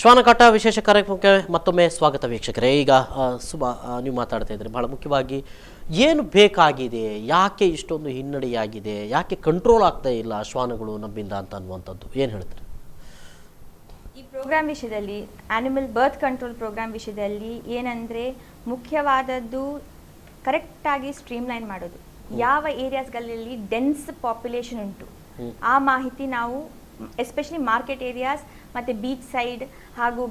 ಶ್ವಾನಕಾಟ ವಿಶೇಷ ಕಾರ್ಯಕ್ರಮಕ್ಕೆ ಮತ್ತೊಮ್ಮೆ ಸ್ವಾಗತ ವೀಕ್ಷಕರೇ. ಈಗ ಸುಬಾ ನೀವು ಮಾತಾಡ್ತಾ ಇದ್ರಿ, ಬಹಳ ಮುಖ್ಯವಾಗಿ ಏನು ಬೇಕಾಗಿದೆ, ಯಾಕೆ ಇಷ್ಟೊಂದು ಹಿನ್ನಡೆಯಾಗಿದೆ, ಯಾಕೆ ಕಂಟ್ರೋಲ್ ಆಗ್ತಾ ಇಲ್ಲ ಶ್ವಾನಗಳು ನಮ್ಮಿಂದ ಅಂತ ಅನ್ನುವಂಥದ್ದು ಏನು ಹೇಳ್ತಾರೆ? ಈ ಪ್ರೋಗ್ರಾಮ್ ವಿಷಯದಲ್ಲಿ, ಆನಿಮಲ್ ಬರ್ತ್ ಕಂಟ್ರೋಲ್ ಪ್ರೋಗ್ರಾಮ್ ವಿಷಯದಲ್ಲಿ ಏನಂದರೆ ಮುಖ್ಯವಾದದ್ದು ಕರೆಕ್ಟಾಗಿ ಸ್ಟ್ರೀಮ್ಲೈನ್ ಮಾಡೋದು. ಯಾವ ಏರಿಯಾಸ್ಗಳಲ್ಲಿ ಡೆನ್ಸ್ ಪಾಪ್ಯುಲೇಷನ್ ಉಂಟು ಆ ಮಾಹಿತಿ ನಾವು ಎಸ್ಪೆಷಲಿ ಮಾರ್ಕೆಟ್ ಏರಿಯಾಸ್ ಮತ್ತು ಬೀಚ್ ಸೈಡ್ ಹಾಗೂ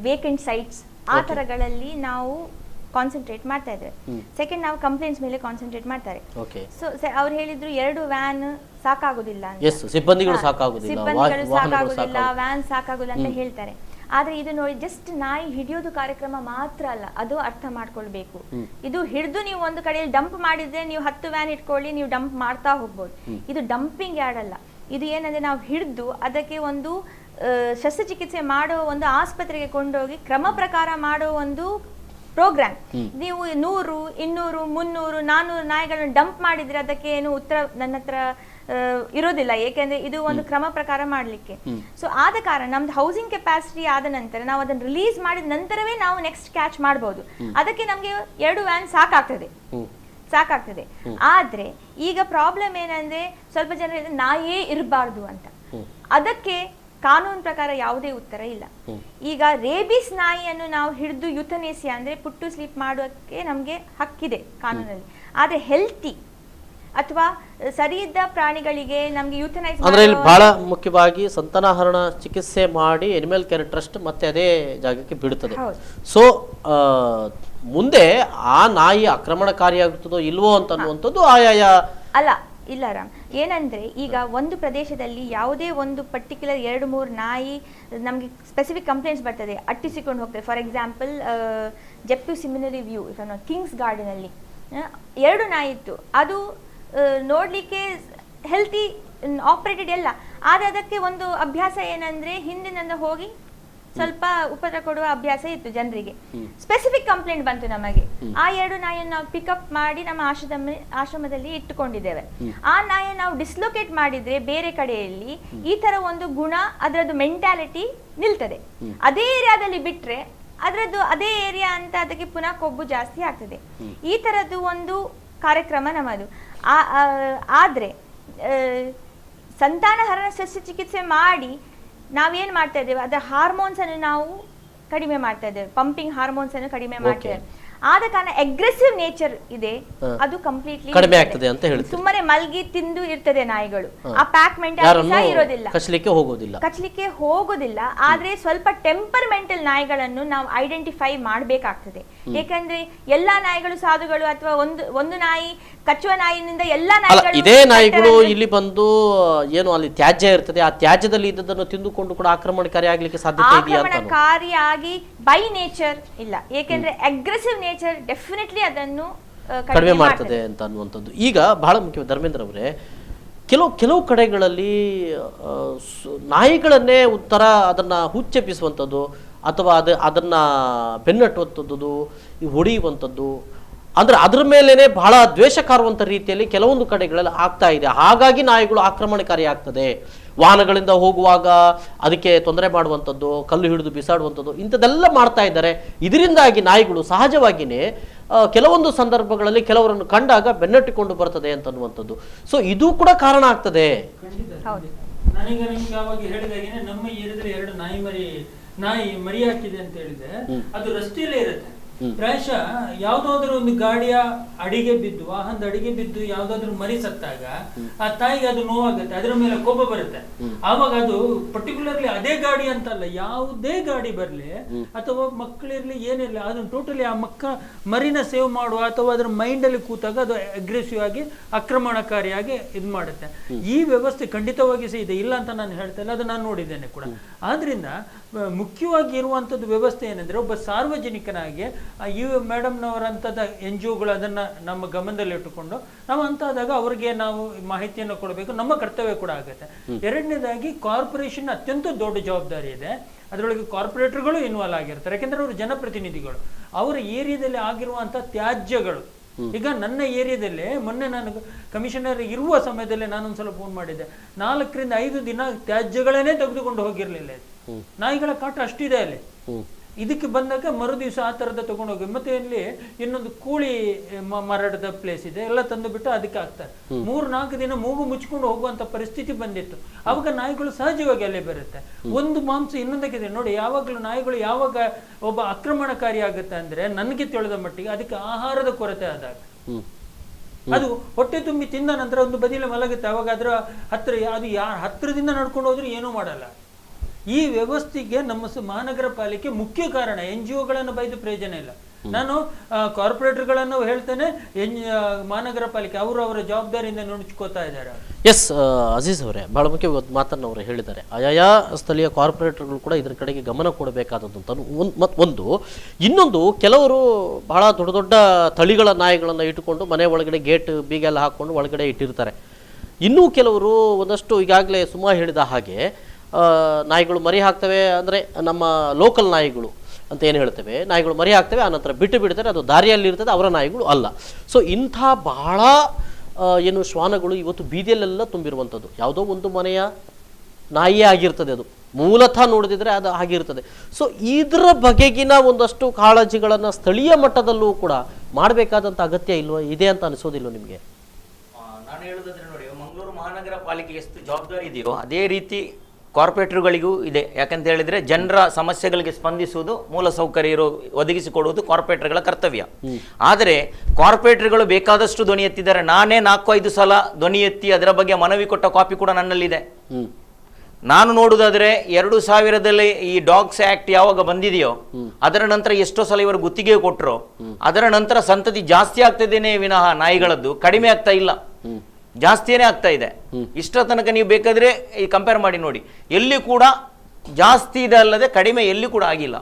ವೇಕೆಂಟ್ ಸೈಟ್ಸ್ ಆ ಥರಗಳಲ್ಲಿ ನಾವು ಕಾನ್ಸಂಟ್ರೇಟ್ ಮಾಡ್ತಾ ಇದ್ದೇವೆ. ಸೆಕೆಂಡ್, ನಾವು ಕಂಪ್ಲೇಂಟ್ಸ್ ಮೇಲೆ ಕಾನ್ಸಂಟ್ರೇಟ್ ಮಾಡ್ತಾರೆ. ಸೊ ಅವ್ರು ಹೇಳಿದ್ರು 2 ವ್ಯಾನ್ ಸಾಕಾಗುದಿಲ್ಲ, ಸಿಬ್ಬಂದಿಗಳು ಸಾಕಾಗುದಿಲ್ಲ, ವ್ಯಾನ್ ಸಾಕಾಗುದಿಲ್ಲ ಅಂತ ಹೇಳ್ತಾರೆ. ಆದ್ರೆ ಇದು ನೋಡಿ, ಜಸ್ಟ್ ನಾಯಿ ಹಿಡಿಯೋದು ಕಾರ್ಯಕ್ರಮ ಮಾತ್ರ ಅಲ್ಲ, ಅದು ಅರ್ಥ ಮಾಡ್ಕೊಳ್ಬೇಕು. ಇದು ಹಿಡಿದು ನೀವು ಒಂದು ಕಡೆಯಲ್ಲಿ ಡಂಪ್ ಮಾಡಿದ್ರೆ ನೀವು 10 ವ್ಯಾನ್ ಇಟ್ಕೊಳ್ಳಿ, ನೀವು ಡಂಪ್ ಮಾಡ್ತಾ ಹೋಗ್ಬೋದು. ಇದು ಡಂಪಿಂಗ್ ಯಾರ್ಡ್ ಅಲ್ಲ. ಇದು ಏನಂದ್ರೆ ನಾವು ಹಿಡಿದು ಅದಕ್ಕೆ ಒಂದು ಶಸ್ತ್ರಚಿಕಿತ್ಸೆ ಮಾಡೋ ಒಂದು ಆಸ್ಪತ್ರೆಗೆ ಕೊಂಡೋಗಿ ಕ್ರಮ ಪ್ರಕಾರ ಮಾಡೋ ಒಂದು ಪ್ರೋಗ್ರಾಮ್. ನೀವು 100, 200, 300, 400 ನಾಯಿಗಳನ್ನು ಡಂಪ್ ಮಾಡಿದ್ರೆ ಅದಕ್ಕೆ ಏನು ಉತ್ತರ ನನ್ನ ಹತ್ರ ಇರೋದಿಲ್ಲ, ಏಕೆಂದ್ರೆ ಇದು ಒಂದು ಕ್ರಮ ಪ್ರಕಾರ ಮಾಡ್ಲಿಕ್ಕೆ. ಸೊ ಆದ ಕಾರಣ ನಮ್ದು ಹೌಸಿಂಗ್ ಕೆಪಾಸಿಟಿ ಆದ ನಂತರ ನಾವು ಅದನ್ನು ರಿಲೀಸ್ ಮಾಡಿದ ನಂತರವೇ ನಾವು ನೆಕ್ಸ್ಟ್ ಕ್ಯಾಚ್ ಮಾಡಬಹುದು. ಅದಕ್ಕೆ ನಮ್ಗೆ 2 ವ್ಯಾನ್ ಸಾಕಾಗ್ತದೆ. ಆದ್ರೆ ಈಗ ಪ್ರಾಬ್ಲಮ್ ಏನಂದ್ರೆ, ಸ್ವಲ್ಪ ಜನ ನಾಯಿಯೇ ಇರಬಾರ್ದು ಅಂತ. ಅದಕ್ಕೆ ಕಾನೂನು ಪ್ರಕಾರ ಯಾವುದೇ ಉತ್ತರ ಇಲ್ಲ. ಈಗ ರೇಬಿಸ್ ನಾಯಿಯನ್ನು ನಾವು ಹಿಡಿದು ಯುಥನೇಸಿಯಾ ಅಂದ್ರೆ ಪುಟ್ಟು ಸ್ಲೀಪ್ ಮಾಡೋಕ್ಕೆ ನಮ್ಗೆ ಹಕ್ಕಿದೆ ಕಾನೂನಲ್ಲಿ. ಆದ್ರೆ ಹೆಲ್ತಿ ಅಥವಾ ಸರಿ ಇದ್ದ ಪ್ರಾಣಿಗಳಿಗೆ ನಮ್ಗೆ ಯುಥನೈಸ್ ಅಂದ್ರೆ ಇಲ್ಲಿ ಬಹಳ ಮುಖ್ಯವಾಗಿ ಸಂತಾನಹರಣ ಚಿಕಿತ್ಸೆ ಮಾಡಿ ಎನಿಮಲ್ ಕೇರ್ ಟ್ರಸ್ಟ್ ಮತ್ತೆ ಅದೇ ಜಾಗಕ್ಕೆ ಬಿಡುತ್ತದೆ. ಸೊ ಮುಂದೆ ಆ ನಾಯಿ ಆಕ್ರಮಣಕಾರಿಯಾಗುತ್ತದೋ ಇಲ್ವೋ ಅಂತ ಅನ್ನುವಂಥದ್ದು ಆಯಾಯ ಅಲ್ಲ. ಇಲ್ಲ ರಾಮ್, ಏನಂದ್ರೆ ಈಗ ಒಂದು ಪ್ರದೇಶದಲ್ಲಿ ಯಾವುದೇ ಒಂದು ಪರ್ಟಿಕ್ಯುಲರ್ 2-3 ನಾಯಿ ನಮಗೆ ಸ್ಪೆಸಿಫಿಕ್ ಕಂಪ್ಲೇಂಟ್ಸ್ ಬರ್ತದೆ, ಅಟ್ಟಿಸಿಕೊಂಡು ಹೋಗ್ತದೆ. For example Jeppu seminary view kings garden ಅಲ್ಲಿ 2 ನಾಯಿ ಇತ್ತು. ಅದು ನೋಡ್ಲಿಕ್ಕೆ ಹೆಲ್ತಿ ಆಪರೇಟೆಡ್ ಎಲ್ಲ, ಆದ್ರೆ ಅದಕ್ಕೆ ಒಂದು ಅಭ್ಯಾಸ ಏನಂದ್ರೆ ಹಿಂದಿನಿಂದ ಹೋಗಿ ಸ್ವಲ್ಪ ಉಪದ್ರ ಕೊಡುವ ಅಭ್ಯಾಸ ಇತ್ತು ಜನರಿಗೆ. ಸ್ಪೆಸಿಫಿಕ್ ಕಂಪ್ಲೇಂಟ್ ಬಂತು ನಮಗೆ. ಆ 2 ನಾಯಿಯನ್ನು ನಾವು ಪಿಕಪ್ ಮಾಡಿ ನಮ್ಮ ಆಶ್ರಮದಲ್ಲಿ ಇಟ್ಟುಕೊಂಡಿದ್ದೇವೆ. ಆ ನಾಯಿಯನ್ನು ನಾವು ಡಿಸ್ಲೊಕೇಟ್ ಮಾಡಿದ್ರೆ ಬೇರೆ ಕಡೆಯಲ್ಲಿ ಈ ತರ ಒಂದು ಗುಣ, ಅದರದ್ದು ಮೆಂಟಾಲಿಟಿ ನಿಲ್ತದೆ. ಅದೇ ಏರಿಯಾದಲ್ಲಿ ಬಿಟ್ರೆ ಅದರದ್ದು ಅದೇ ಏರಿಯಾ ಅಂತ ಅದಕ್ಕೆ ಪುನಃ ಕೊಬ್ಬು ಜಾಸ್ತಿ ಆಗ್ತದೆ. ಈ ತರದ್ದು ಒಂದು ಕಾರ್ಯಕ್ರಮ ನಮ್ಮದು. ಆದ್ರೆ ಸಂತಾನಹರಣ ಶಸ್ತ್ರಚಿಕಿತ್ಸೆ ಮಾಡಿ ನಾವೇನ್ ಮಾಡ್ತಾ ಇದ್ದೇವೆ, ಅದರ ಹಾರ್ಮೋನ್ಸ್ ಅನ್ನು ನಾವು ಕಡಿಮೆ ಮಾಡ್ತಾ ಇದ್ದೇವೆ, ಪಂಪಿಂಗ್ ಹಾರ್ಮೋನ್ಸ್ ಅನ್ನು ಕಡಿಮೆ ಮಾಡ್ತೇವೆ. ಆದ ಕಾರಣ ಅಗ್ರೆಸಿವ್ ನೇಚರ್ ಇದೆ, ಅದು ಕಂಪ್ಲೀಟ್ಲಿ ಕಡಿಮೆ ಆಗ್ತದೆ ಅಂತ ಹೇಳಿ. ಸುಮ್ಮನೆ ಮಲ್ಗಿ ತಿಂದು ಇರ್ತದೆ ನಾಯಿಗಳು, ಆ ಪ್ಯಾಕ್ ಮೆಂಟಾಲಿಟಿ ಇರೋದಿಲ್ಲ, ಕಚ್ಚಲಿಕ್ಕೆ ಹೋಗೋದಿಲ್ಲ. ಆದ್ರೆ ಸ್ವಲ್ಪ ಟೆಂಪರ್ಮೆಂಟಲ್ ನಾಯಿಗಳನ್ನು ನಾವು ಐಡೆಂಟಿಫೈ ಮಾಡಬೇಕಾಗ್ತದೆ. ಯಾಕಂದ್ರೆ ಎಲ್ಲಾ ನಾಯಿಗಳು ಸಾಧುಗಳು ಅಥವಾ ಒಂದು ನಾಯಿ ಕಚ್ಚುವ ನಾಯಿನಿಂದ ಎಲ್ಲಾ ನಾಯಿಗಳು, ಇದೇ ನಾಯಿಗಳು ಇಲ್ಲಿ ಬಂದು ಏನು ಅಲ್ಲಿ ತ್ಯಾಜ್ಯ ಇರ್ತದೆ, ಆ ತ್ಯಾಜ್ಯದಲ್ಲಿ ಇದ್ದದನ್ನು ತಿಂದುಕೊಂಡು ಕೂಡ ಆಕ್ರಮಣಕಾರಿ ಆಗ್ಲಿಕ್ಕೆ ಸಾಧ್ಯತೆ ಇದೆಯಾ? ಆಕ್ರಮಣಕಾರಿಯಾಗಿ ಬೈ ನೇಚರ್ ಇಲ್ಲ, ಏಕೆಂದ್ರೆ ಅಗ್ರೆಸಿವ್ ನೇಚರ್ ಡೆಫಿನೆಟ್ಲಿ ಅದನ್ನು ಕಡಿಮೆ ಮಾಡ್ತದೆ ಅಂತ ಅನ್ನುವಂಥದ್ದು. ಈಗ ಬಹಳ ಮುಖ್ಯ ಧರ್ಮೇಂದ್ರ ಅವರೇ, ಕೆಲವು ಕಡೆಗಳಲ್ಲಿ ನಾಯಿಗಳನ್ನೇ ಒಂಥರ ಅದನ್ನ ಹುಚ್ಚೆಪ್ಪಿಸುವಂಥದ್ದು ಅಥವಾ ಅದನ್ನ ಬೆನ್ನಟ್ಟುವಂಥದ್ದು, ಹೊಡೆಯುವಂಥದ್ದು, ಅಂದ್ರೆ ಅದ್ರ ಮೇಲೇನೆ ಬಹಳ ದ್ವೇಷ ಕಾರುವಂಥ ರೀತಿಯಲ್ಲಿ ಕೆಲವೊಂದು ಕಡೆಗಳಲ್ಲಿ ಆಗ್ತಾ ಇದೆ. ಹಾಗಾಗಿ ನಾಯಿಗಳು ಆಕ್ರಮಣಕಾರಿ ಆಗ್ತದೆ. ವಾಹನಗಳಿಂದ ಹೋಗುವಾಗ ಅದಕ್ಕೆ ತೊಂದರೆ ಮಾಡುವಂಥದ್ದು, ಕಲ್ಲು ಹಿಡಿದು ಬಿಸಾಡುವಂಥದ್ದು, ಇಂಥದ್ದೆಲ್ಲ ಮಾಡ್ತಾ ಇದ್ದಾರೆ. ಇದರಿಂದಾಗಿ ನಾಯಿಗಳು ಸಹಜವಾಗಿಯೇ ಕೆಲವೊಂದು ಸಂದರ್ಭಗಳಲ್ಲಿ ಕೆಲವರನ್ನು ಕಂಡಾಗ ಬೆನ್ನಟ್ಟಿಕೊಂಡು ಬರ್ತದೆ ಅಂತ ಅನ್ನುವಂಥದ್ದು. ಸೊ ಇದು ಕೂಡ ಕಾರಣ ಆಗ್ತದೆ. ನನಗೆ ಯಾವಾಗ ಹೇಳಿದಾಗೇನೆ ನಮ್ಮ ಏರಿಯಾದಲ್ಲಿ 2 ನಾಯಿ ಮರಿ ಹಾಕಿದೆ ಅಂತ ಹೇಳಿದ್ರೆ ಅದು ರಸ್ತೆಯಲ್ಲೇ ಇರುತ್ತೆ. ಪ್ರಾಯಶಃ ಯಾವ್ದಾದ್ರು ಒಂದು ಗಾಡಿಯ ಅಡಿಗೆ ಬಿದ್ದು, ವಾಹನದ ಅಡಿಗೆ ಬಿದ್ದು ಯಾವ್ದಾದ್ರು ಮರಿ ಸತ್ತಾಗ ಆ ತಾಯಿಗೆ ಅದು ನೋವಾಗುತ್ತೆ, ಅದರ ಮೇಲೆ ಕೋಪ ಬರುತ್ತೆ. ಆವಾಗ ಅದು ಪರ್ಟಿಕ್ಯುಲರ್ಲಿ ಅದೇ ಗಾಡಿ ಅಂತಲ್ಲ, ಯಾವುದೇ ಗಾಡಿ ಬರ್ಲಿ ಅಥವಾ ಮಕ್ಕಳಿರ್ಲಿ ಏನಿರ್ಲಿ, ಅದನ್ನ ಟೋಟಲಿ ಆ ಮರಿನ ಸೇವ್ ಮಾಡುವ ಅಥವಾ ಅದ್ರ ಮೈಂಡ್ ಅಲ್ಲಿ ಕೂತಾಗ ಅದು ಅಗ್ರೆಸಿವ್ ಆಗಿ ಆಕ್ರಮಣಕಾರಿಯಾಗಿ ಇದು ಮಾಡುತ್ತೆ. ಈ ವ್ಯವಸ್ಥೆ ಖಂಡಿತವಾಗಿ ಸಹ ಇದೆ, ಇಲ್ಲ ಅಂತ ನಾನು ಹೇಳ್ತಾ ಇಲ್ಲ, ಅದು ನಾನು ನೋಡಿದ್ದೇನೆ ಕೂಡ. ಆದ್ರಿಂದ ಮುಖ್ಯವಾಗಿ ಇರುವಂತದ್ದು ವ್ಯವಸ್ಥೆ ಏನಂದ್ರೆ, ಒಬ್ಬ ಸಾರ್ವಜನಿಕನಾಗಿ ಈ ಮೇಡಮ್ನವರಂಥದ್ದು NGOಗಳು ಅದನ್ನ ನಮ್ಮ ಗಮನದಲ್ಲಿ ಇಟ್ಟುಕೊಂಡು ನಾವು ಅಂತಾದಾಗ ಅವರಿಗೆ ನಾವು ಮಾಹಿತಿಯನ್ನು ಕೊಡಬೇಕು, ನಮ್ಮ ಕರ್ತವ್ಯ ಕೂಡ ಆಗುತ್ತೆ. ಎರಡನೇದಾಗಿ ಕಾರ್ಪೊರೇಷನ್ ಅತ್ಯಂತ ದೊಡ್ಡ ಜವಾಬ್ದಾರಿ ಇದೆ. ಅದರೊಳಗೆ ಕಾರ್ಪೊರೇಟರ್ಗಳು ಇನ್ವಾಲ್ವ್ ಆಗಿರ್ತಾರೆ, ಯಾಕೆಂದ್ರೆ ಅವರು ಜನಪ್ರತಿನಿಧಿಗಳು. ಅವರ ಏರಿಯಾದಲ್ಲಿ ಆಗಿರುವಂತಹ ತ್ಯಾಜ್ಯಗಳು ಈಗ ನನ್ನ ಏರಿಯಾದಲ್ಲೇ ಮೊನ್ನೆ ನಾನು ಕಮಿಷನರ್ ಇರುವ ಸಮಯದಲ್ಲೇ ನಾನೊಂದ್ಸಲ ಫೋನ್ ಮಾಡಿದ್ದೆ, 4 ರಿಂದ 5 ದಿನ ತ್ಯಾಜ್ಯಗಳನ್ನೇ ತೆಗೆದುಕೊಂಡು ಹೋಗಿರ್ಲಿಲ್ಲ. ನಾಯಿಗಳ ಕಾಟ ಅಷ್ಟಿದೆ ಅಲ್ಲಿ. ಇದಕ್ಕೆ ಬಂದಾಗ ಮರು ದಿವಸ ಆ ಥರದ ತಗೊಂಡೋಗಿ ಮತ್ತೆ ಇಲ್ಲಿ ಇನ್ನೊಂದು ಕೋಳಿ ಮರಡದ ಪ್ಲೇಸ್ ಇದೆ, ಎಲ್ಲ ತಂದು ಬಿಟ್ಟು ಅದಕ್ಕೆ ಹಾಕ್ತಾರೆ. 3-4 ದಿನ ಮೂಗು ಮುಚ್ಕೊಂಡು ಹೋಗುವಂತ ಪರಿಸ್ಥಿತಿ ಬಂದಿತ್ತು. ಅವಾಗ ನಾಯಿಗಳು ಸಹಜವಾಗಿ ಅಲ್ಲೇ ಬರುತ್ತೆ. ಒಂದು ಮಾಂಸ ಇನ್ನೊಂದಕ್ಕಿದೆ ನೋಡಿ. ಯಾವಾಗಲೂ ನಾಯಿಗಳು ಯಾವಾಗ ಒಬ್ಬ ಆಕ್ರಮಣಕಾರಿ ಆಗುತ್ತೆ ಅಂದ್ರೆ ನನಗೆ ತಿಳಿದ ಮಟ್ಟಿಗೆ ಅದಕ್ಕೆ ಆಹಾರದ ಕೊರತೆ ಆದಾಗ. ಅದು ಹೊಟ್ಟೆ ತುಂಬಿ ತಿಂದ ನಂತರ ಒಂದು ಬದಿಯಲ್ಲಿ ಮಲಗುತ್ತೆ. ಅವಾಗ ಅದರ ಹತ್ರ ಅದು ಹತ್ತಿರದಿಂದ ನಡ್ಕೊಂಡು ಹೋದ್ರೆ ಏನೂ ಮಾಡಲ್ಲ. ಈ ವ್ಯವಸ್ಥೆಗೆ ನಮ್ಮ ಮಹಾನಗರ ಪಾಲಿಕೆ ಮುಖ್ಯ ಕಾರಣ. NGOಗಳನ್ನು ಬೈದು ಪ್ರಯೋಜನ ಇಲ್ಲ. ನಾನು ಕಾರ್ಪೊರೇಟರ್ಗಳನ್ನು ಹೇಳ್ತೇನೆ, ಮಹಾನಗರ ಪಾಲಿಕೆ ಅವರ ಜವಾಬ್ದಾರಿಯಿಂದ ನುಣುಚ್ಕೋತಾ ಇದ್ದಾರೆ. ಎಸ್ ಅಜೀಜ್ ಅವರೇ, ಬಹಳ ಮುಖ್ಯವಾದ ಮಾತನ್ನು ಅವರು ಹೇಳಿದ್ದಾರೆ. ಆಯಾ ಸ್ಥಳೀಯ ಕಾರ್ಪೊರೇಟರ್ಗಳು ಕೂಡ ಇದರ ಕಡೆಗೆ ಗಮನ ಕೊಡಬೇಕಾದಂತ ಒಂದು. ಇನ್ನೊಂದು, ಕೆಲವರು ಬಹಳ ದೊಡ್ಡ ದೊಡ್ಡ ತಳಿಗಳ ನಾಯಿಗಳನ್ನು ಇಟ್ಟುಕೊಂಡು ಮನೆ ಒಳಗಡೆ ಗೇಟ್ ಬೀಗೆಲ್ಲ ಹಾಕ್ಕೊಂಡು ಒಳಗಡೆ ಇಟ್ಟಿರ್ತಾರೆ. ಇನ್ನೂ ಕೆಲವರು ಒಂದಷ್ಟು ಈಗಾಗಲೇ ಸುಮಾ ಹೇಳಿದ ಹಾಗೆ ನಾಯಿಗಳು ಮರಿ ಹಾಕ್ತವೆ, ಅಂದರೆ ನಮ್ಮ ಲೋಕಲ್ ನಾಯಿಗಳು ಅಂತ ಏನು ಹೇಳ್ತೇವೆ, ನಾಯಿಗಳು ಮರಿ ಹಾಕ್ತವೆ, ಆನಂತರ ಬಿಟ್ಟು ಬಿಡ್ತಾರೆ, ಅದು ದಾರಿಯಲ್ಲಿ ಇರ್ತದೆ, ಅವರ ನಾಯಿಗಳು ಅಲ್ಲ. ಸೊ ಇಂಥ ಬಹಳ ಏನು ಶ್ವಾನಗಳು ಇವತ್ತು ಬೀದಿಯಲ್ಲೆಲ್ಲ ತುಂಬಿರುವಂಥದ್ದು. ಯಾವುದೋ ಒಂದು ಮನೆಯ ನಾಯಿಯೇ ಆಗಿರ್ತದೆ, ಅದು ಮೂಲತಃ ನೋಡಿದ್ರೆ ಅದು ಆಗಿರ್ತದೆ. ಸೊ ಇದರ ಬಗೆಗಿನ ಒಂದಷ್ಟು ಕಾಳಜಿಗಳನ್ನು ಸ್ಥಳೀಯ ಮಟ್ಟದಲ್ಲೂ ಕೂಡ ಮಾಡಬೇಕಾದಂಥ ಅಗತ್ಯ ಇಲ್ವ, ಇದೆ ಅಂತ ಅನಿಸೋದಿಲ್ವ ನಿಮಗೆ? ನಾನು ಹೇಳೋದಾದ್ರೆ ನೋಡಿ, ಮಂಗಳೂರು ಮಹಾನಗರ ಪಾಲಿಕೆಗೆ ಎಷ್ಟು ಜವಾಬ್ದಾರಿ ಇದೆಯೋ ಅದೇ ರೀತಿ ಕಾರ್ಪೊರೇಟರ್ಗಳಿಗೂ ಇದೆ. ಯಾಕಂತ ಹೇಳಿದ್ರೆ ಜನರ ಸಮಸ್ಯೆಗಳಿಗೆ ಸ್ಪಂದಿಸುವುದು, ಮೂಲಸೌಕರ್ಯ ಒದಗಿಸಿಕೊಡುವುದು ಕಾರ್ಪೊರೇಟರ್ಗಳ ಕರ್ತವ್ಯ. ಆದರೆ ಕಾರ್ಪೊರೇಟರ್ಗಳು ಬೇಕಾದಷ್ಟು ಧ್ವನಿ ಎತ್ತಿದ್ದಾರೆ. ನಾನೇ 4-5 ಸಲ ಧ್ವನಿ ಎತ್ತಿ ಅದರ ಬಗ್ಗೆ ಮನವಿ ಕೊಟ್ಟ ಕಾಪಿ ಕೂಡ ನನ್ನಲ್ಲಿದೆ. ನಾನು ನೋಡುವುದಾದ್ರೆ 2000ರಲ್ಲಿ ಈ ಡಾಗ್ಸ್ ಆಕ್ಟ್ ಯಾವಾಗ ಬಂದಿದೆಯೋ ಅದರ ನಂತರ ಎಷ್ಟೋ ಸಲ ಇವರು ಗುತ್ತಿಗೆ ಕೊಟ್ಟರು. ಅದರ ನಂತರ ಸಂತತಿ ಜಾಸ್ತಿ ಆಗ್ತದೇನೆ ವಿನಃ ನಾಯಿಗಳದ್ದು ಕಡಿಮೆ ಆಗ್ತಾ ಇಲ್ಲ, ಜಾಸ್ತಿಯೇ ಆಗ್ತಾ ಇದೆ. ಇಷ್ಟರ ತನಕ ನೀವು ಬೇಕಾದ್ರೆ ಈ ಕಂಪೇರ್ ಮಾಡಿ ನೋಡಿ, ಎಲ್ಲಿ ಕೂಡ ಜಾಸ್ತಿ ಇದೆ ಅಲ್ಲದೆ ಕಡಿಮೆ ಎಲ್ಲಿ ಕೂಡ ಆಗಿಲ್ಲ.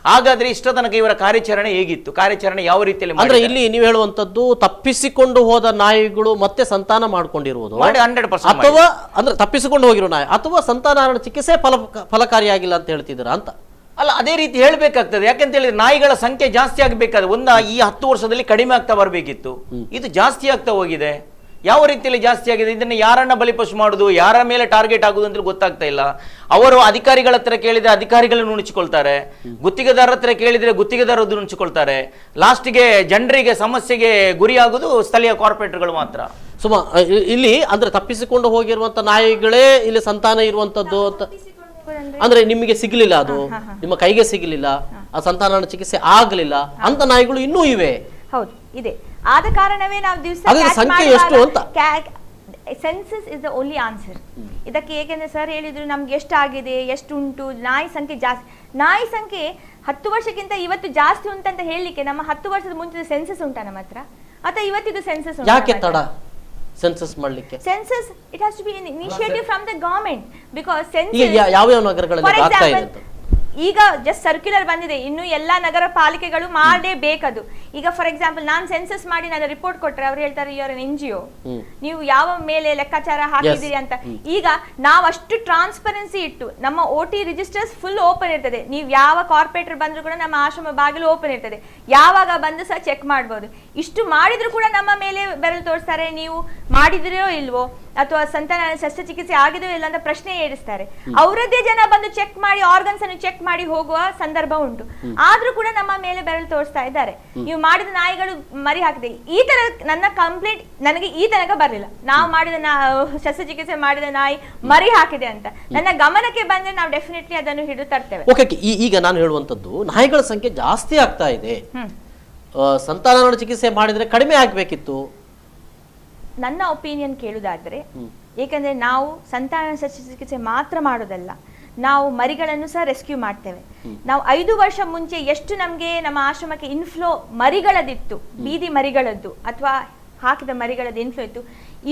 ಹಾಗಾದ್ರೆ ಇಷ್ಟ ತನಕ ಇವರ ಕಾರ್ಯಾಚರಣೆ ಹೇಗಿತ್ತು, ಕಾರ್ಯಾಚರಣೆ ಯಾವ ರೀತಿಯಲ್ಲಿ? ಅಂದ್ರೆ ಇಲ್ಲಿ ನೀವು ಹೇಳುವಂತದ್ದು ತಪ್ಪಿಸಿಕೊಂಡು ಹೋದ ನಾಯಿಗಳು ಮತ್ತೆ ಸಂತಾನ ಮಾಡ್ಕೊಂಡಿರುವುದು, 100%, ಅಥವಾ ಅಂದ್ರೆ ತಪ್ಪಿಸಿಕೊಂಡು ಹೋಗಿರೋ ನಾಯಿ ಅಥವಾ ಸಂತಾನಹರಣ ಚಿಕಿತ್ಸೆ ಫಲಕಾರಿಯಾಗಿಲ್ಲ ಅಂತ ಹೇಳ್ತಿದ್ದೀರಾ ಅಂತ? ಅಲ್ಲ, ಅದೇ ರೀತಿ ಹೇಳ್ಬೇಕಾಗ್ತದೆ. ಯಾಕಂತ ಹೇಳಿದ್ರೆ ನಾಯಿಗಳ ಸಂಖ್ಯೆ ಜಾಸ್ತಿ ಆಗಬೇಕಾದ್ರೆ ಈ 10 ವರ್ಷದಲ್ಲಿ ಕಡಿಮೆ ಆಗ್ತಾ ಬರಬೇಕಿತ್ತು, ಇದು ಜಾಸ್ತಿ ಆಗ್ತಾ ಹೋಗಿದೆ. ಯಾವ ರೀತಿಯಲ್ಲಿ ಜಾಸ್ತಿ ಆಗಿದೆ, ಇದನ್ನು ಯಾರನ್ನ ಬಲಿಪಶು ಮಾಡುದು, ಯಾರ ಮೇಲೆ ಟಾರ್ಗೆಟ್ ಆಗುದು ಅಂತ ಗೊತ್ತಾಗ್ತಾ ಇಲ್ಲ. ಅವರು ಅಧಿಕಾರಿಗಳ ಹತ್ರ ಕೇಳಿದ್ರೆ ಅಧಿಕಾರಿಗಳು ನುಣುಚಿಕೊಳ್ತಾರೆ, ಗುತ್ತಿಗೆದಾರರ ಹತ್ರ ಕೇಳಿದ್ರೆ ಗುತ್ತಿಗೆದಾರರು ನುಣುಚಿಕೊಳ್ತಾರೆ. ಲಾಸ್ಟ್ಗೆ ಜನರಿಗೆ ಸಮಸ್ಯೆಗೆ ಗುರಿಯಾಗುವುದು ಸ್ಥಳೀಯ ಕಾರ್ಪೊರೇಟರ್ಗಳು ಮಾತ್ರ. ಸುಮಾ, ಇಲ್ಲಿ ಅಂದ್ರೆ ತಪ್ಪಿಸಿಕೊಂಡು ಹೋಗಿರುವಂತ ನಾಯಿಗಳೇ ಇಲ್ಲಿ ಸಂತಾನ ಇರುವಂತದ್ದು ಅಂತ ಅಂದ್ರೆ ನಿಮಗೆ ಸಿಗಲಿಲ್ಲ, ಅದು ನಿಮ್ಮ ಕೈಗೆ ಸಿಗಲಿಲ್ಲ, ಆ ಸಂತಾನ ಚಿಕಿತ್ಸೆ ಆಗಲಿಲ್ಲ ಅಂತ ನಾಯಿಗಳು ಇನ್ನೂ ಇವೆ. ಹೌದು, ಇದೆ. ಆದ ಕಾರಣವೇ ನಾವು ದಿವಸ census is the only answer ಇದಕ್ಕೆ. ಏಕೆಂದ್ರೆ ಸರ್ ಹೇಳಿದ್ರು ನಮ್ಗೆ ಎಷ್ಟಾಗಿದೆ, ಎಷ್ಟುಂಟು, ನಾಯಿ ಸಂಖ್ಯೆ ಜಾಸ್ತಿ. ನಾಯಿ ಸಂಖ್ಯೆ 10 ವರ್ಷಕ್ಕಿಂತ ಇವತ್ತು ಜಾಸ್ತಿ ಉಂಟಂತ ಹೇಳಲಿಕ್ಕೆ ನಮ್ಮ 10 ವರ್ಷದ ಮುಂಚಿನ ಸೆನ್ಸಸ್ ಉಂಟಾ ನಮ್ಮ ಹತ್ರ, ಅಥವಾ ಇವತ್ತಿದು ಸೆನ್ಸಸ್ ಉಂಟಾ? ಯಾಕೆ ತಡ ಸೆನ್ಸಸ್ ಮಾಡಲಿಕ್ಕೆ? Census it has to be an initiative from the government, because census ಯಾವ ನಗರಗಳಲ್ಲಿ ಆಗ್ತಾ ಇದೆ ಅಂತ ಈಗ ಜಸ್ಟ್ ಸರ್ಕ್ಯುಲರ್ ಬಂದಿದೆ, ಇನ್ನು ಎಲ್ಲಾ ನಗರ ಪಾಲಿಕೆಗಳು ಮಾಡಲೇಬೇಕದು. ಈಗ ಫಾರ್ ಎಕ್ಸಾಂಪಲ್ ನಾನು ಸೆನ್ಸಸ್ ಮಾಡಿ ನಾನು ರಿಪೋರ್ಟ್ ಕೊಟ್ರೆ ಅವ್ರು ಹೇಳ್ತಾರೆ ಯು ಆರ್ ಎನ್ NGO, ನೀವು ಯಾವ ಮೇಲೆ ಲೆಕ್ಕಾಚಾರ ಹಾಕಿದ್ದೀರಿ ಅಂತ. ಈಗ ನಾವು ಅಷ್ಟು ಟ್ರಾನ್ಸ್ಪರೆನ್ಸಿ ಇಟ್ಟು ನಮ್ಮ OT ರಿಜಿಸ್ಟರ್ಸ್ ಫುಲ್ ಓಪನ್ ಇರ್ತದೆ. ನೀವು ಯಾವ ಕಾರ್ಪೊರೇಟರ್ ಬಂದ್ರು ಕೂಡ ನಮ್ಮ ಆಶ್ರಮ ಬಾಗಿಲು ಓಪನ್ ಇರ್ತದೆ, ಯಾವಾಗ ಬಂದು ಸಹ ಚೆಕ್ ಮಾಡ್ಬೋದು. ಇಷ್ಟು ಮಾಡಿದ್ರು ಕೂಡ ನಮ್ಮ ಮೇಲೆ ಬೆರಳು ತೋರಿಸ್ತಾರೆ, ನೀವು ಮಾಡಿದಿರೋ ಇಲ್ವೋ ಅಥವಾ ಸಂತಾನ ಶಸ್ತ್ರಚಿಕಿತ್ಸೆ ಆಗಿದೆಯೋ ಇಲ್ಲ ಅಂತ ಪ್ರಶ್ನೆ ಏರಿಸ್ತಾರೆ. ಅವರದ್ದೇ ಜನ ಬಂದು ಚೆಕ್ ಮಾಡಿ ಆರ್ಗನ್ಸ್ ಅನ್ನು ಚೆಕ್ ಮಾಡಿ ಹೋಗುವ ಸಂದರ್ಭ ಉಂಟು. ಆದ್ರೂ ಕೂಡ ನಮ್ಮ ಮೇಲೆ ಬೆರಳು ತೋರಿಸ್ತಾ ಇದ್ದಾರೆ, ನೀವು ಮಾಡಿದ ನಾಯಿಗಳು ಮರಿ ಹಾಕಿದೆ. ಈ ತರ ನನ್ನ ಕಂಪ್ಲೇಂಟ್ ನನಗೆ ಈ ತನಕ ಬರಲಿಲ್ಲ, ನಾವು ಮಾಡಿದ ಶಸ್ತ್ರಚಿಕಿತ್ಸೆ ಮಾಡಿದ ನಾಯಿ ಮರಿ ಹಾಕಿದೆ ಅಂತ. ನನ್ನ ಗಮನಕ್ಕೆ ಬಂದ್ರೆ ನಾವು ಡೆಫಿನೆಟ್ಲಿ ಅದನ್ನು ಹಿಡಿದು ತರ್ತೇವೆ. ಈಗ ನಾನು ಹೇಳುವಂತದ್ದು, ನಾಯಿಗಳ ಸಂಖ್ಯೆ ಜಾಸ್ತಿ ಆಗ್ತಾ ಇದೆ, ಸಂತಾನ ಚಿಕಿತ್ಸೆ ಮಾಡಿದ್ರೆ ಕಡಿಮೆ ಆಗ್ಬೇಕಿತ್ತು. ನನ್ನ ಒಪಿನಿಯನ್ ಕೇಳುವುದಾದ್ರೆ, ಏಕೆಂದ್ರೆ ನಾವು ಸಂತಾನ ಶಸ್ತ್ರಚಿಕಿತ್ಸೆ ಮಾತ್ರ ಮಾಡೋದಲ್ಲ, ನಾವು ಮರಿಗಳನ್ನು ಸಹ ರೆಸ್ಕ್ಯೂ ಮಾಡ್ತೇವೆ. ನಾವು 5 ವರ್ಷ ಮುಂಚೆ ಎಷ್ಟು ನಮಗೆ ನಮ್ಮ ಆಶ್ರಮಕ್ಕೆ ಇನ್ಫ್ಲೋ ಮರಿಗಳದಿತ್ತು, ಬೀದಿ ಮರಿಗಳದ್ದು ಅಥವಾ ಹಾಕಿದ ಮರಿಗಳದ್ದು ಇನ್ಫ್ಲೋ ಇತ್ತು,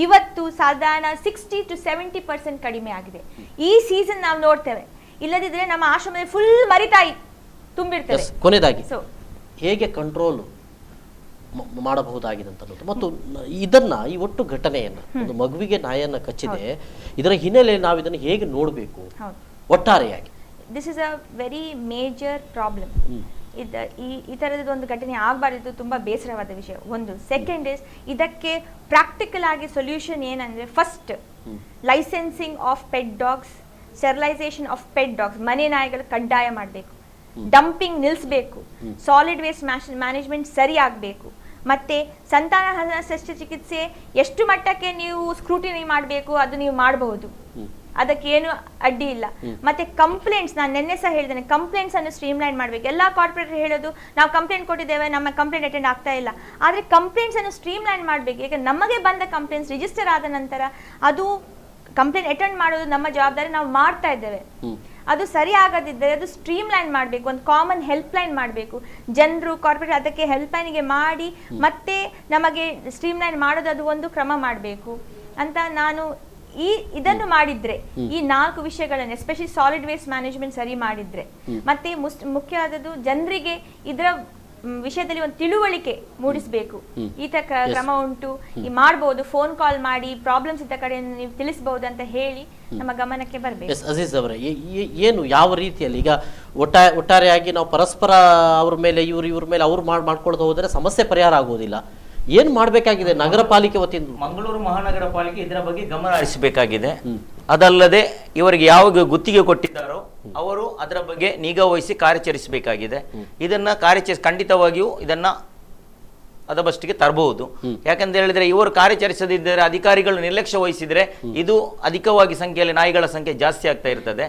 ಇವತ್ತು ಸಾಧಾರಣ 60 to 70% ಕಡಿಮೆ ಆಗಿದೆ. ಈ ಸೀಸನ್ ನಾವು ನೋಡ್ತೇವೆ, ಇಲ್ಲದಿದ್ರೆ ನಮ್ಮ ಆಶ್ರಮದಲ್ಲಿ ಫುಲ್ ಮರಿತಾಯಿ ತುಂಬಿರ್ತೇವೆ. ಕೊನೆಯದಾಗಿ ಹೇಗೆ ಕಂಟ್ರೋಲ್ ಮಾಡಬಹುದಾಗಿದೆ ಅಂತ ಅನ್ನೋದು, ಮತ್ತು ಇದನ್ನ ಈ ಒಟ್ಟು ಘಟನೆಯನ್ನ, ಒಂದು ಮಗುವಿಗೆ ನಾಯನ್ನ ಕಚ್ಚಿದೆ, ಇದರ ಹಿನ್ನೆಲೆಯಲ್ಲಿ ನಾವು ಇದನ್ನು ಹೇಗೆ ನೋಡಬೇಕು ಒಟ್ಟಾರೆಯಾಗಿ? This is a very major problem. ಈ ಥರದೊಂದು ಘಟನೆ ಆಗಬಾರ್ದು, ತುಂಬ ಬೇಸರವಾದ ವಿಷಯ ಒಂದು. ಸೆಕೆಂಡ್ ಇಸ್ ಇದಕ್ಕೆ ಪ್ರಾಕ್ಟಿಕಲ್ ಆಗಿ ಸೊಲ್ಯೂಷನ್ ಏನಂದರೆ, first licensing of pet dogs, sterilisation of pet dogs, ಮನೆ ನಾಯಿಗಳು ಕಡ್ಡಾಯ ಮಾಡಬೇಕು, ಡಂಪಿಂಗ್ ನಿಲ್ಲಿಸಬೇಕು, ಸಾಲಿಡ್ ವೇಸ್ಟ್ ಮ್ಯಾನೇಜ್ಮೆಂಟ್ ಸರಿ ಆಗಬೇಕು, ಮತ್ತೆ ಸಂತಾನಹರಣ ಶಸ್ತ್ರಚಿಕಿತ್ಸೆ ಎಷ್ಟು ಮಟ್ಟಕ್ಕೆ ನೀವು ಸ್ಕ್ರೂಟಿನಿ ಮಾಡಬೇಕು ಅದು ನೀವು ಮಾಡಬಹುದು, ಅದಕ್ಕೇನು ಅಡ್ಡಿ ಇಲ್ಲ. ಮತ್ತೆ ಕಂಪ್ಲೇಂಟ್ಸ್, ನಾನು ನಿನ್ನೆ ಸಹ ಹೇಳಿದ್ದೇನೆ, ಕಂಪ್ಲೇಂಟ್ಸ್ ಅನ್ನು ಸ್ಟ್ರೀಮ್ಲೈನ್ ಮಾಡಬೇಕು. ಎಲ್ಲ ಕಾರ್ಪೊರೇಟರ್ ಹೇಳೋದು ನಾವು ಕಂಪ್ಲೇಂಟ್ ಕೊಟ್ಟಿದ್ದೇವೆ, ನಮ್ಮ ಕಂಪ್ಲೇಂಟ್ ಅಟೆಂಡ್ ಆಗ್ತಾ ಇಲ್ಲ. ಆದರೆ ಕಂಪ್ಲೇಂಟ್ಸ್ ಅನ್ನು ಸ್ಟ್ರೀಮ್ಲೈನ್ ಮಾಡಬೇಕು. ಈಗ ನಮಗೆ ಬಂದ ಕಂಪ್ಲೇಂಟ್ಸ್ ರಿಜಿಸ್ಟರ್ ಆದ ನಂತರ ಅದು ಕಂಪ್ಲೇಂಟ್ ಅಟೆಂಡ್ ಮಾಡೋದು ನಮ್ಮ ಜವಾಬ್ದಾರಿ, ನಾವು ಮಾಡ್ತಾ ಇದ್ದೇವೆ. ಅದು ಸರಿ ಆಗದಿದ್ದರೆ ಅದು ಸ್ಟ್ರೀಮ್ಲೈನ್ ಮಾಡಬೇಕು, ಒಂದು ಕಾಮನ್ ಹೆಲ್ಪ್ ಲೈನ್ ಮಾಡಬೇಕು. ಜನರು ಕಾರ್ಪೊರೇಟ್ ಅದಕ್ಕೆ ಹೆಲ್ಪ್ ಲೈನ್ಗೆ ಮಾಡಿ ಮತ್ತೆ ನಮಗೆ ಸ್ಟ್ರೀಮ್ಲೈನ್ ಮಾಡೋದು ಅದು ಒಂದು ಕ್ರಮ ಮಾಡಬೇಕು ಅಂತ ನಾನು ಇದನ್ನು ಮಾಡಿದ್ರೆ, ಈ 4 ವಿಷಯಗಳನ್ನು ಎಸ್ಪೆಷಲಿ ಸಾಲಿಡ್ ವೇಸ್ಟ್ ಮ್ಯಾನೇಜ್ಮೆಂಟ್ ಸರಿ ಮಾಡಿದ್ರೆ, ಮತ್ತೆ ಮುಖ್ಯವಾದದ್ದು ಜನರಿಗೆ ಇದರ ವಿಷಯದಲ್ಲಿ ಒಂದು ತಿಳುವಳಿಕೆ ಮೂಡಿಸಬೇಕು. ಈ ತರ ಕ್ರಮ ಉಂಟು, ಈ ಮಾಡಬಹುದು, ಫೋನ್ ಕಾಲ್ ಮಾಡಿ ಪ್ರಾಬ್ಲಮ್ಸ್ ಇದ್ದ ಕಡೆ ನೀವು ತಿಳಿಸಬಹುದು ಅಂತ ಹೇಳಿ ನಮ್ಮ ಗಮನಕ್ಕೆ ಬರಬೇಕು. ಅಜೀಜ್ ಅವರೇ, ಏನು ಯಾವ ರೀತಿಯಲ್ಲಿ ಈಗ ಒಟ್ಟಾರೆಯಾಗಿ ನಾವು ಪರಸ್ಪರ ಅವ್ರ ಮೇಲೆ ಇವ್ರ ಮೇಲೆ ಅವ್ರು ಮಾಡ್ಕೊಳ್ತಾ ಹೋದರೆ ಸಮಸ್ಯೆ ಪರಿಹಾರ ಆಗೋದಿಲ್ಲ. ಏನ್ ಮಾಡಬೇಕಾಗಿದೆ ನಗರ ಪಾಲಿಕೆ ವತಿಯಿಂದ? ಮಂಗಳೂರು ಮಹಾನಗರ ಪಾಲಿಕೆ ಇದರ ಬಗ್ಗೆ ಗಮನ ಹರಿಸಬೇಕಾಗಿದೆ. ಅದಲ್ಲದೆ ಇವರಿಗೆ ಯಾವ ಗುತ್ತಿಗೆ ಕೊಟ್ಟಿದ್ದಾರೋ ಅವರು ಅದರ ಬಗ್ಗೆ ನಿಗಾ ವಹಿಸಿ ಕಾರ್ಯಾಚರಿಸಬೇಕಾಗಿದೆ. ಇದನ್ನ ಖಂಡಿತವಾಗಿಯೂ ಇದನ್ನ ಅದಬಷ್ಟಿಗೆ ತರಬಹುದು. ಯಾಕಂತ ಹೇಳಿದ್ರೆ ಇವರು ಕಾರ್ಯಾಚರಿಸದಿದ್ದರೆ, ಅಧಿಕಾರಿಗಳು ನಿರ್ಲಕ್ಷ್ಯ ವಹಿಸಿದ್ರೆ ಇದು ಅಧಿಕವಾಗಿ ಸಂಖ್ಯೆಯಲ್ಲಿ ನಾಯಿಗಳ ಸಂಖ್ಯೆ ಜಾಸ್ತಿ ಆಗ್ತಾ ಇರ್ತದೆ.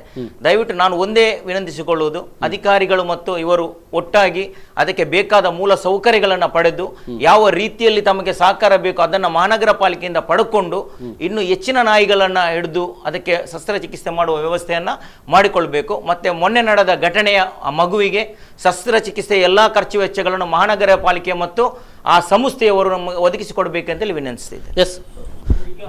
ದಯವಿಟ್ಟು ನಾನು ಒಂದೇ ವಿನಂತಿಸಿಕೊಳ್ಳುವುದು, ಅಧಿಕಾರಿಗಳು ಮತ್ತು ಇವರು ಒಟ್ಟಾಗಿ ಅದಕ್ಕೆ ಬೇಕಾದ ಮೂಲ ಸೌಕರ್ಯಗಳನ್ನು ಪಡೆದು ಯಾವ ರೀತಿಯಲ್ಲಿ ತಮಗೆ ಸಹಕಾರ ಬೇಕು ಅದನ್ನು ಮಹಾನಗರ ಪಾಲಿಕೆಯಿಂದ ಪಡ್ಕೊಂಡು ಇನ್ನು ಹೆಚ್ಚಿನ ನಾಯಿಗಳನ್ನ ಹಿಡಿದು ಅದಕ್ಕೆ ಶಸ್ತ್ರಚಿಕಿತ್ಸೆ ಮಾಡುವ ವ್ಯವಸ್ಥೆಯನ್ನ ಮಾಡಿಕೊಳ್ಬೇಕು. ಮತ್ತೆ ಮೊನ್ನೆ ನಡೆದ ಘಟನೆಯ ಮಗುವಿಗೆ ಶಸ್ತ್ರಚಿಕಿತ್ಸೆ ಎಲ್ಲಾ ಖರ್ಚು ವೆಚ್ಚಗಳನ್ನು ಮಹಾನಗರ ಪಾಲಿಕೆ ಮತ್ತು ಆ ಸಂಸ್ಥೆಯವರು ಒದಗಿಸಿಕೊಡ್ಬೇಕಂತೇಳಿ ವಿನಂತಿಸ್ತಿದ್ದೆ. ಎಸ್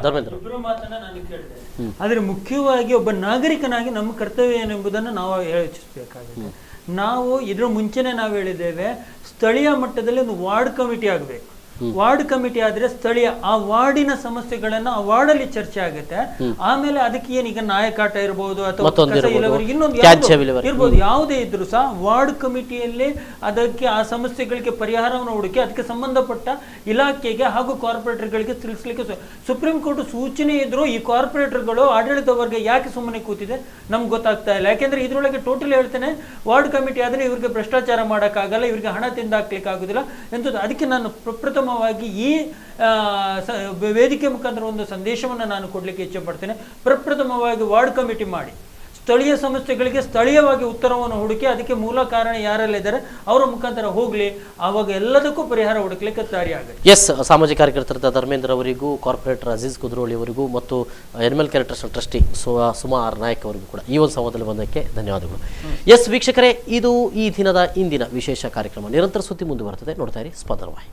ಧರ್ಮೇಂದ್ರ, ಇಬ್ಬರು ಮಾತನ್ನ ನಾನು ಕೇಳಿದೆ. ಆದ್ರೆ ಮುಖ್ಯವಾಗಿ ಒಬ್ಬ ನಾಗರಿಕನಾಗಿ ನಮ್ಮ ಕರ್ತವ್ಯ ಏನೆಂಬುದನ್ನು ನಾವು ಯೋಚಿಸಬೇಕಾಗಿದೆ. ನಾವು ಇದ್ರ ಮುಂಚೆನೆ ನಾವು ಹೇಳಿದ್ದೇವೆ, ಸ್ಥಳೀಯ ಮಟ್ಟದಲ್ಲಿ ಒಂದು ವಾರ್ಡ್ ಕಮಿಟಿ ಆಗಬೇಕು. ವಾರ್ಡ್ ಕಮಿಟಿ ಆದ್ರೆ ಸ್ಥಳೀಯ ಆ ವಾರ್ಡಿನ ಸಮಸ್ಯೆಗಳನ್ನ ಆ ವಾರ್ಡಲ್ಲಿ ಚರ್ಚೆ ಆಗುತ್ತೆ. ಆಮೇಲೆ ಅದಕ್ಕೆ ಏನೀಗ ನಾಯಕಾಟ ಇರಬಹುದು ಅಥವಾ ಇನ್ನೊಂದು ಇರ್ಬೋದು, ಯಾವುದೇ ಇದ್ರು ಸಹ ವಾರ್ಡ್ ಕಮಿಟಿಯಲ್ಲಿ ಅದಕ್ಕೆ ಆ ಸಮಸ್ಯೆಗಳಿಗೆ ಪರಿಹಾರವನ್ನು ಹುಡುಕಿ ಅದಕ್ಕೆ ಸಂಬಂಧಪಟ್ಟ ಇಲಾಖೆಗೆ ಹಾಗೂ ಕಾರ್ಪೊರೇಟರ್ಗಳಿಗೆ ತಿಳಿಸ್ಲಿಕ್ಕೆ ಸುಪ್ರೀಂ ಕೋರ್ಟ್ ಸೂಚನೆ ಇದ್ರು ಈ ಕಾರ್ಪೊರೇಟರ್ಗಳು ಆಡಳಿತ ವರ್ಗ ಯಾಕೆ ಸುಮ್ಮನೆ ಕೂತಿದೆ ನಮ್ಗೆ ಗೊತ್ತಾಗ್ತಾ ಇಲ್ಲ. ಯಾಕೆಂದ್ರೆ ಇದ್ರೊಳಗೆ ಟೋಟಲ್ ಹೇಳ್ತೇನೆ, ವಾರ್ಡ್ ಕಮಿಟಿ ಆದ್ರೆ ಇವ್ರಿಗೆ ಭ್ರಷ್ಟಾಚಾರ ಮಾಡಕ್ಕಾಗಲ್ಲ, ಇವ್ರಿಗೆ ಹಣ ತಿಂದಾಕ್ಲಿಕ್ಕೆ ಆಗುದಿಲ್ಲ ಎಂತ. ಅದಕ್ಕೆ ನಾನು ಪ್ರಪ್ರಥಮವಾಗಿ ಈ ವೇದಿಕೆ ಮುಖಾಂತರ ಒಂದು ಸಂದೇಶವನ್ನು ನಾನು ಕೊಡ್ಲಿಕ್ಕೆ ಇಚ್ಛೆ ಪಡ್ತೇನೆ. ಪ್ರಪ್ರಥಮವಾಗಿ ವಾರ್ಡ್ ಕಮಿಟಿ ಮಾಡಿ ಸ್ಥಳೀಯ ಸಮಸ್ಯೆಗಳಿಗೆ ಸ್ಥಳೀಯವಾಗಿ ಉತ್ತರವನ್ನು ಹುಡುಕಿ ಅದಕ್ಕೆ ಮೂಲ ಕಾರಣ ಯಾರೆಲ್ಲ ಇದ್ದಾರೆ ಅವರ ಮುಖಾಂತರ ಹೋಗ್ಲಿ, ಆವಾಗ ಎಲ್ಲದಕ್ಕೂ ಪರಿಹಾರ ಹುಡುಕ್ಲಿಕ್ಕೆ ದಾರಿ ಆಗುತ್ತೆ. ಎಸ್, ಸಾಮಾಜಿಕ ಕಾರ್ಯಕರ್ತರಾದ ಧರ್ಮೇಂದ್ರ ಅವರಿಗೂ, ಕಾರ್ಪೊರೇಟರ್ ಅಜೀಜ್ ಕುದ್ರೋಳಿ ಅವರಿಗೂ ಮತ್ತು animal care trustee Suma R Nayak ಅವರಿಗೂ ಕೂಡ ಈ ಒಂದು ಸಂವಾದದಲ್ಲಿ ಬಂದಕ್ಕೆ ಧನ್ಯವಾದಗಳು. ಎಸ್ ವೀಕ್ಷಕರೇ, ಇದು ಈ ದಿನದ ಇಂದಿನ ವಿಶೇಷ ಕಾರ್ಯಕ್ರಮ. ನಿರಂತರ ಸುದ್ದಿ ಮುಂದುವರೆಯುತ್ತದೆ, ನೋಡ್ತಾ ಇರಿ ಸ್ಪಂದನ ವಾಹಿನಿ.